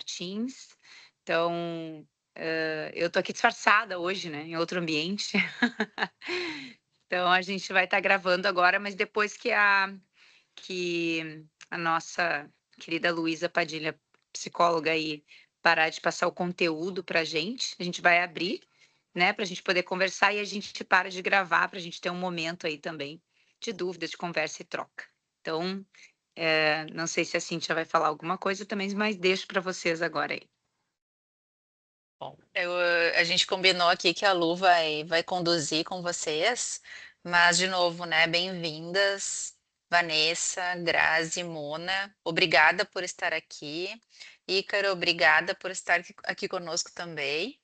Martins. Então, eu tô aqui disfarçada hoje, né, em outro ambiente. Então a gente vai estar gravando agora, mas depois que a nossa querida Luísa Padilha, psicóloga aí, parar de passar o conteúdo pra a gente vai abrir, né, pra gente poder conversar e a gente para de gravar pra gente ter um momento aí também de dúvidas, de conversa e troca. Então, não sei se a Cíntia vai falar alguma coisa também, mas deixo para vocês agora aí. Bom, a gente combinou aqui que a Lu vai conduzir com vocês, mas de novo, né? Bem-vindas, Vanessa, Grazi, Mona. Obrigada por estar aqui. Ícaro, obrigada por estar aqui conosco também.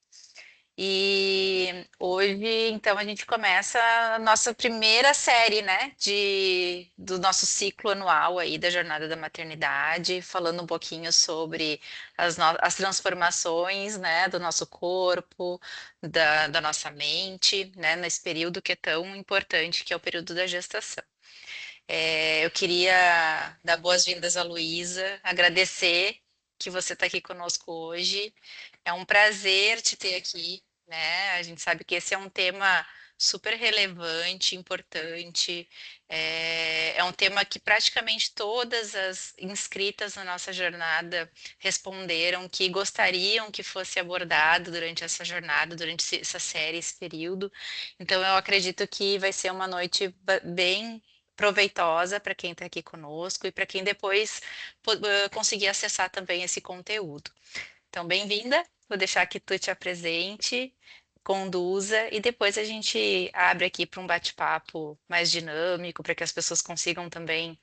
E hoje, então, a gente começa a nossa primeira série, né, do nosso ciclo anual aí da Jornada da Maternidade, falando um pouquinho sobre as transformações, né, do nosso corpo, da nossa mente, né, nesse período que é tão importante, que é o período da gestação. Eu queria dar boas-vindas à Luísa, agradecer que você está aqui conosco hoje. É um prazer te ter aqui, né? A gente sabe que esse é um tema super relevante, importante. É um tema que praticamente todas as inscritas na nossa jornada responderam que gostariam que fosse abordado durante essa jornada, durante essa série, esse período. Então, eu acredito que vai ser uma noite bem proveitosa para quem está aqui conosco e para quem depois conseguir acessar também esse conteúdo. Então, bem-vinda, vou deixar que tu te apresente, conduza e depois a gente abre aqui para um bate-papo mais dinâmico, para que as pessoas consigam também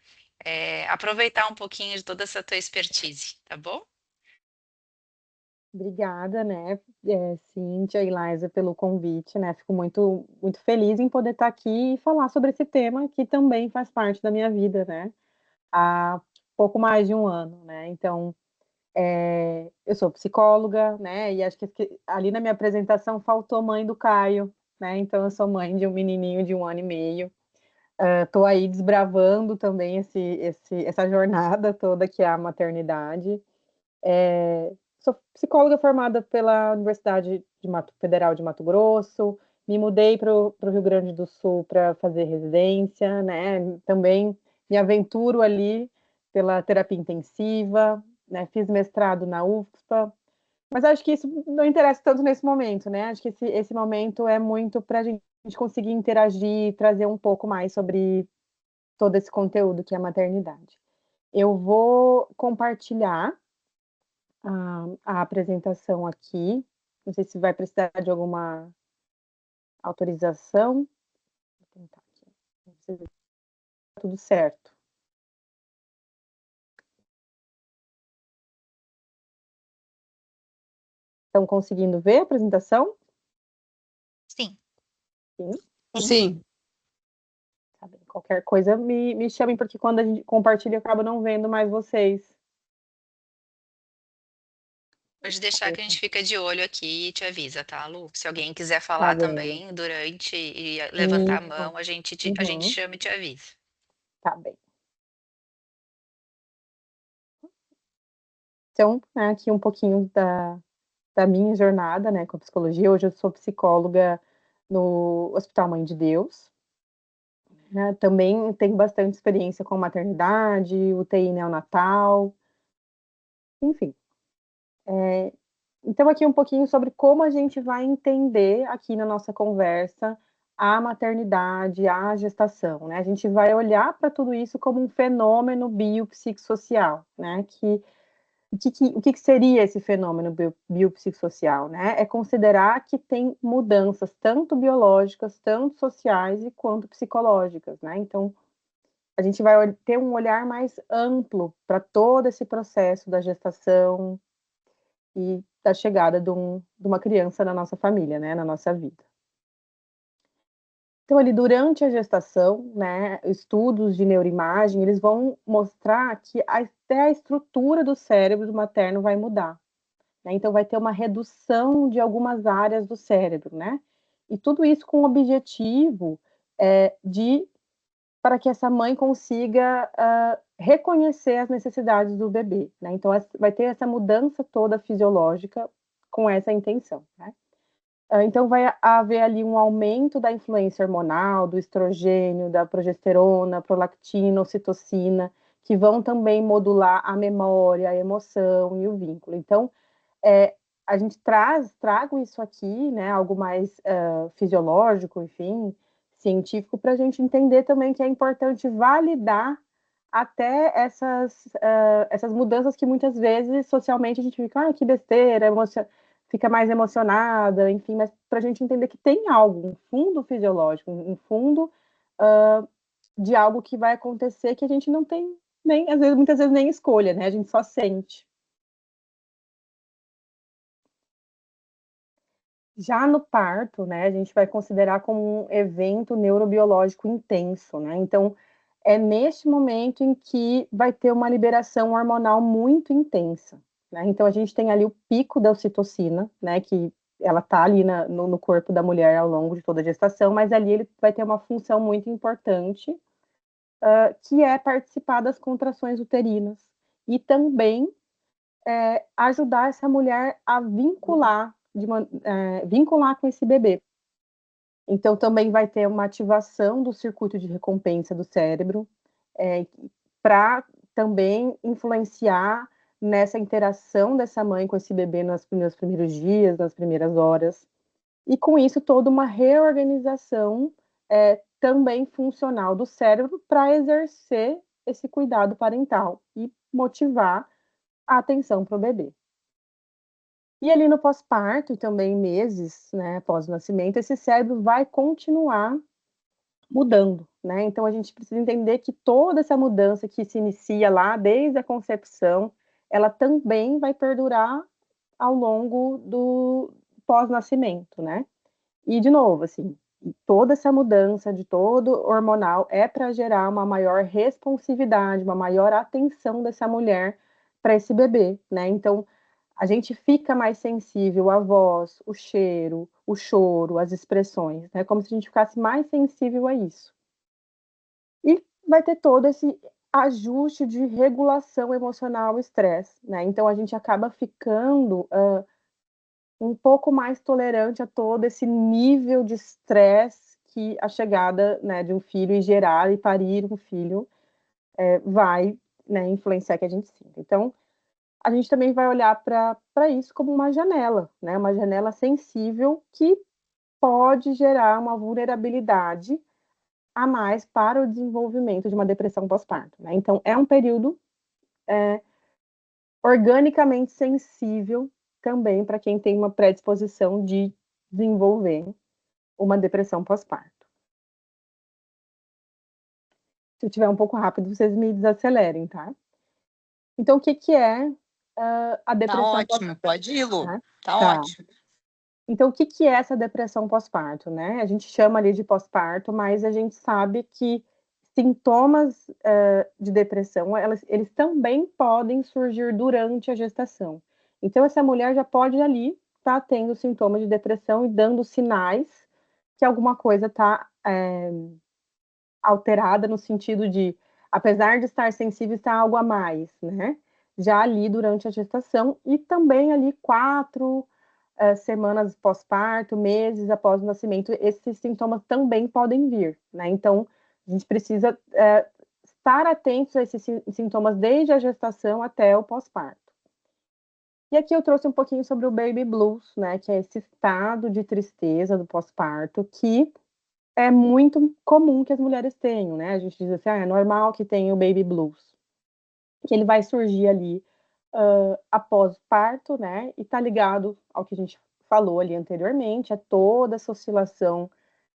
aproveitar um pouquinho de toda essa tua expertise, tá bom? Obrigada, né, Cíntia e Laísa pelo convite, né, fico muito feliz em poder estar aqui e falar sobre esse tema que também faz parte da minha vida, né, há pouco mais de um ano, né, então, eu sou psicóloga, né, e acho que ali na minha apresentação faltou mãe do Caio, né, então eu sou mãe de um menininho de 1 ano e meio, estou aí desbravando também essa jornada toda que é a maternidade. Sou psicóloga formada pela Universidade Federal de Mato Grosso, me mudei para o Rio Grande do Sul para fazer residência, né? Também me aventuro ali pela terapia intensiva, né? Fiz mestrado na UFPA, mas acho que isso não interessa tanto nesse momento, né? Acho que esse momento é muito para a gente conseguir interagir, trazer um pouco mais sobre todo esse conteúdo que é a maternidade. Eu vou compartilhar a apresentação aqui. Não sei se vai precisar de alguma autorização. Vou tentar aqui. Se tá tudo certo. Estão conseguindo ver a apresentação? Sim. Sim. Sim. Tá bem. Qualquer coisa me chamem, porque quando a gente compartilha, eu acabo não vendo mais vocês. Pode deixar que a gente fica de olho aqui e te avisa, tá, Lu? Se alguém quiser Tá falar bem. também durante e levantar a Isso. mão, a gente Uhum. chama e te avisa. Tá bem. Então, né, aqui um pouquinho da minha jornada, né, com a psicologia. Hoje eu sou psicóloga no Hospital Mãe de Deus, né, também tenho bastante experiência com maternidade, UTI neonatal, enfim. Então aqui um pouquinho sobre como a gente vai entender aqui na nossa conversa a maternidade, a gestação, né? A gente vai olhar para tudo isso como um fenômeno biopsicossocial, né? O que seria esse fenômeno biopsicossocial, né? É considerar que tem mudanças tanto biológicas, tanto sociais e quanto psicológicas, né? Então, a gente vai ter um olhar mais amplo para todo esse processo da gestação e da chegada de uma criança na nossa família, né, na nossa vida. Então, ali, durante a gestação, né, estudos de neuroimagem, eles vão mostrar que até a estrutura do cérebro materno vai mudar, né? Então, vai ter uma redução de algumas áreas do cérebro, né? E tudo isso com o objetivo de para que essa mãe consiga reconhecer as necessidades do bebê, né? Então, vai ter essa mudança toda fisiológica com essa intenção, né? Então, vai haver ali um aumento da influência hormonal, do estrogênio, da progesterona, prolactina, ocitocina, que vão também modular a memória, a emoção e o vínculo. Então, a gente trago isso aqui, né, algo mais fisiológico, enfim, científico, para a gente entender também que é importante validar até essas mudanças que muitas vezes socialmente a gente fica, que besteira, fica mais emocionada, enfim, mas para a gente entender que tem algo, um fundo fisiológico, um fundo de algo que vai acontecer que a gente não tem nem, às vezes, muitas vezes nem escolha, né? A gente só sente. Já no parto, né, a gente vai considerar como um evento neurobiológico intenso, né? Então, é neste momento em que vai ter uma liberação hormonal muito intensa, né? Então, a gente tem ali o pico da ocitocina, né, que ela tá ali no corpo da mulher ao longo de toda a gestação, mas ali ele vai ter uma função muito importante, que é participar das contrações uterinas e também ajudar essa mulher a vincular com esse bebê. Então, também vai ter uma ativação do circuito de recompensa do cérebro, para também influenciar nessa interação dessa mãe com esse bebê nos primeiros dias, nas primeiras horas. E com isso, toda uma reorganização também funcional do cérebro para exercer esse cuidado parental e motivar a atenção para o bebê. E ali no pós-parto, e também meses, né, após o nascimento, esse cérebro vai continuar mudando, né? Então a gente precisa entender que toda essa mudança que se inicia lá desde a concepção, ela também vai perdurar ao longo do pós-nascimento, né? E de novo, assim, toda essa mudança de todo hormonal é para gerar uma maior responsividade, uma maior atenção dessa mulher para esse bebê, né? Então a gente fica mais sensível à voz, o cheiro, o choro, as expressões, né? Como se a gente ficasse mais sensível a isso. E vai ter todo esse ajuste de regulação emocional, estresse, né? Então a gente acaba ficando um pouco mais tolerante a todo esse nível de estresse que a chegada, né, de um filho e gerar e parir um filho vai, né, influenciar que a gente sinta. Então, a gente também vai olhar para isso como uma janela, né? Uma janela sensível que pode gerar uma vulnerabilidade a mais para o desenvolvimento de uma depressão pós-parto, né? Então, é um período organicamente sensível também para quem tem uma predisposição de desenvolver uma depressão pós-parto. Se eu estiver um pouco rápido, vocês me desacelerem, tá? Então, o que é a Tá depressão ótimo, pós-parto? pode ir, Lu. Né? Tá Tá. ótimo. Então, o que é essa depressão pós-parto, né? A gente chama ali de pós-parto, mas a gente sabe que sintomas de depressão, eles também podem surgir durante a gestação. Então, essa mulher já pode ali estar tendo sintomas de depressão e dando sinais que alguma coisa está alterada no sentido de, apesar de estar sensível, está algo a mais, né? Já ali durante a gestação e também ali 4 semanas pós-parto, meses após o nascimento, esses sintomas também podem vir, né? Então, a gente precisa estar atentos a esses sintomas desde a gestação até o pós-parto. E aqui eu trouxe um pouquinho sobre o baby blues, né? Que é esse estado de tristeza do pós-parto que é muito comum que as mulheres tenham, né? A gente diz assim, é normal que tenha o baby blues. Que ele vai surgir ali após o parto, né? E tá ligado ao que a gente falou ali anteriormente, a toda essa oscilação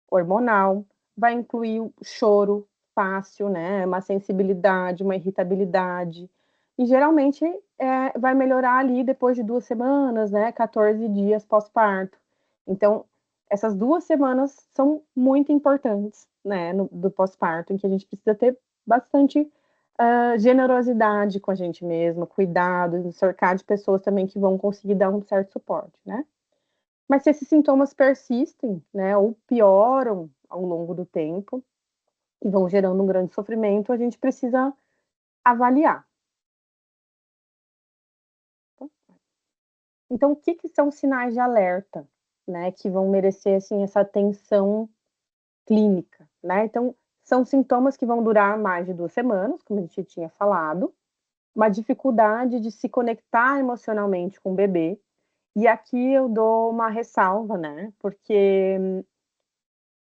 hormonal, vai incluir o choro fácil, né? Uma sensibilidade, uma irritabilidade. E geralmente vai melhorar ali depois de 2 semanas, né? 14 dias pós-parto. Então, essas 2 semanas são muito importantes, né? Do pós-parto, em que a gente precisa ter bastante generosidade com a gente mesma, cuidado, cercar de pessoas também que vão conseguir dar um certo suporte, né? Mas se esses sintomas persistem, né, ou pioram ao longo do tempo, e vão gerando um grande sofrimento, a gente precisa avaliar. Então, o que são sinais de alerta, né, que vão merecer, assim, essa atenção clínica, né? Então, são sintomas que vão durar mais de 2 semanas, como a gente tinha falado, uma dificuldade de se conectar emocionalmente com o bebê. E aqui eu dou uma ressalva, né? Porque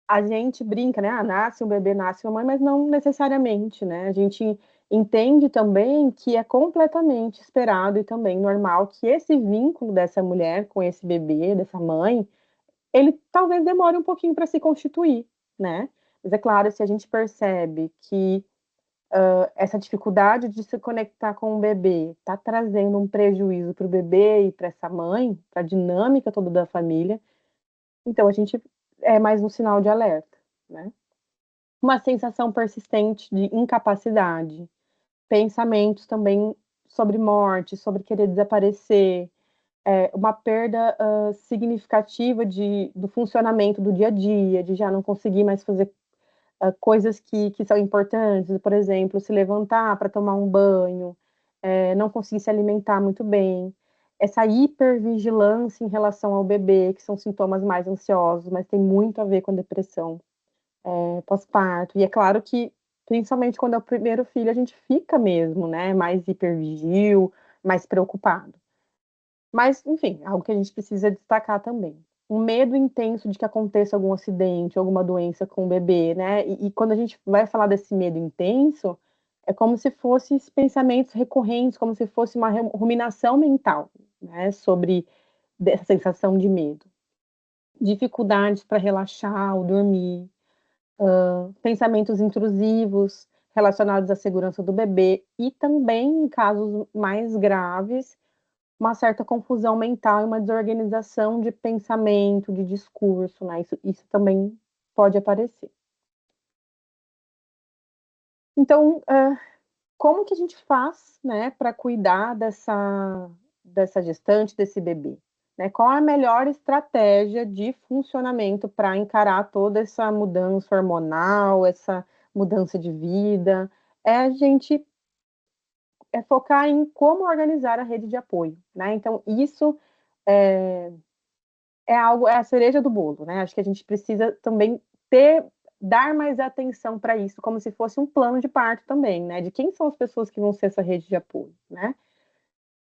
a gente brinca, né? Ah, nasce um bebê, nasce uma mãe, mas não necessariamente, né? A gente entende também que é completamente esperado e também normal que esse vínculo dessa mulher com esse bebê, dessa mãe, ele talvez demore um pouquinho para se constituir, né? Mas é claro, se a gente percebe que essa dificuldade de se conectar com o bebê está trazendo um prejuízo para o bebê e para essa mãe, para a dinâmica toda da família, então a gente é mais um sinal de alerta, né? Uma sensação persistente de incapacidade, pensamentos também sobre morte, sobre querer desaparecer, uma perda significativa do funcionamento do dia a dia, de já não conseguir mais fazer coisas que são importantes, por exemplo, se levantar para tomar um banho, não conseguir se alimentar muito bem, essa hipervigilância em relação ao bebê, que são sintomas mais ansiosos, mas tem muito a ver com a depressão pós-parto. E é claro que, principalmente quando é o primeiro filho, a gente fica mesmo, né, mais hipervigil, mais preocupado. Mas, enfim, algo que a gente precisa destacar também. Um medo intenso de que aconteça algum acidente, alguma doença com o bebê, né? E quando a gente vai falar desse medo intenso, é como se fossem pensamentos recorrentes, como se fosse uma ruminação mental, né? Sobre essa sensação de medo. Dificuldades para relaxar ou dormir, pensamentos intrusivos relacionados à segurança do bebê e também, em casos mais graves, uma certa confusão mental e uma desorganização de pensamento, de discurso, né? Isso também pode aparecer. Então, como que a gente faz, né, para cuidar dessa gestante, desse bebê? Né? Qual a melhor estratégia de funcionamento para encarar toda essa mudança hormonal, essa mudança de vida? É a gente focar em como organizar a rede de apoio, né? Então, isso é, é a cereja do bolo, né? Acho que a gente precisa também dar mais atenção para isso, como se fosse um plano de parto também, né? De quem são as pessoas que vão ser essa rede de apoio, né?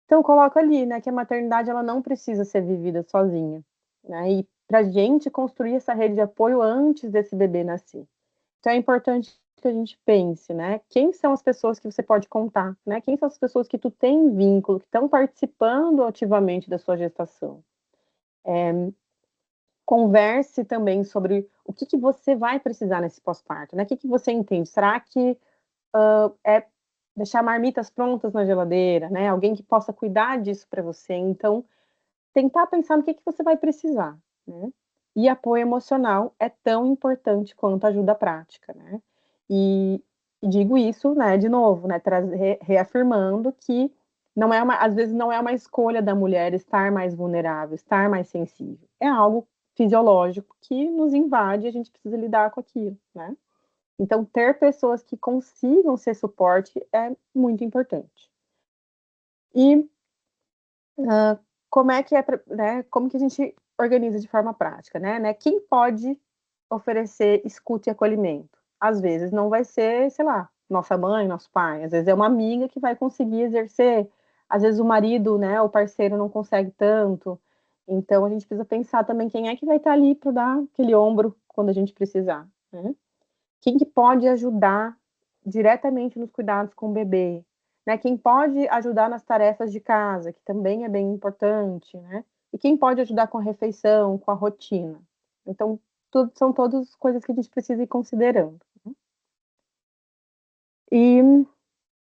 Então, eu coloco ali, né, que a maternidade ela não precisa ser vivida sozinha, né? E para a gente construir essa rede de apoio antes desse bebê nascer. Então, é importante que a gente pense, né? Quem são as pessoas que você pode contar, né? Quem são as pessoas que tu tem vínculo, que estão participando ativamente da sua gestação? Converse também sobre o que você vai precisar nesse pós-parto, né? O que você entende? Será que é deixar marmitas prontas na geladeira, né? Alguém que possa cuidar disso para você. Então, tentar pensar no que você vai precisar, né? E apoio emocional é tão importante quanto ajuda prática, né? E, e digo isso, né, de novo, né, reafirmando que às vezes não é uma escolha da mulher estar mais vulnerável, estar mais sensível. É algo fisiológico que nos invade e a gente precisa lidar com aquilo, né? Então, ter pessoas que consigam ser suporte é muito importante. E como é que né, como que a gente organiza de forma prática, né? Quem pode oferecer escuta e acolhimento? Às vezes não vai ser, sei lá, nossa mãe, nosso pai, às vezes é uma amiga que vai conseguir exercer, às vezes o marido, né, o parceiro não consegue tanto. Então a gente precisa pensar também quem é que vai estar ali para dar aquele ombro quando a gente precisar, né? Quem que pode ajudar diretamente nos cuidados com o bebê, né? Quem pode ajudar nas tarefas de casa, que também é bem importante, né? E quem pode ajudar com a refeição, com a rotina. Então, são todas coisas que a gente precisa ir considerando. Né? E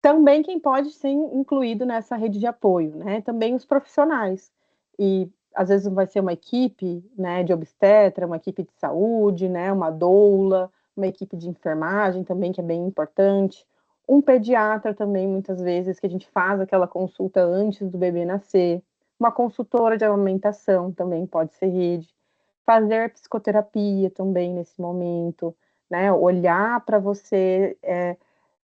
também quem pode ser incluído nessa rede de apoio, né? Também os profissionais. E às vezes vai ser uma equipe, né, de obstetra, uma equipe de saúde, né, uma doula, uma equipe de enfermagem também, que é bem importante. Um pediatra também, muitas vezes, que a gente faz aquela consulta antes do bebê nascer. Uma consultora de amamentação também pode ser rede. Fazer psicoterapia também nesse momento, né? Olhar para você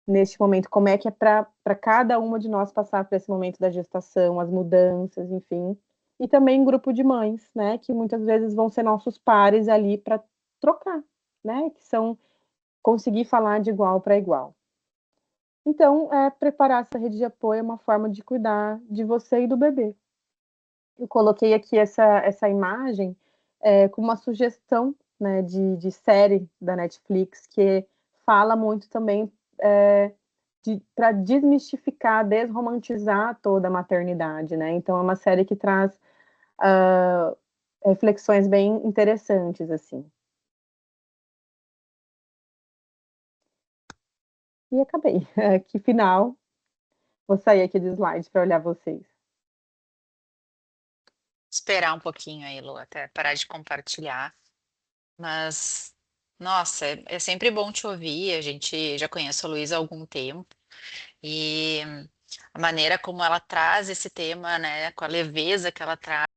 neste momento, como é que é para cada uma de nós passar por esse momento da gestação, as mudanças, enfim. E também grupo de mães, né? Que muitas vezes vão ser nossos pares ali para trocar, né? Que são conseguir falar de igual para igual. Então, preparar essa rede de apoio é uma forma de cuidar de você e do bebê. Eu coloquei aqui essa imagem com uma sugestão, né, de série da Netflix que fala muito também para desmistificar, desromantizar toda a maternidade, né? Então é uma série que traz reflexões bem interessantes, assim. E acabei. Que final. Vou sair aqui do slide para olhar vocês. Esperar um pouquinho aí, Lu, até parar de compartilhar. Mas, nossa, é sempre bom te ouvir. A gente já conhece a Luísa há algum tempo. E a maneira como ela traz esse tema, né, com a leveza que ela traz,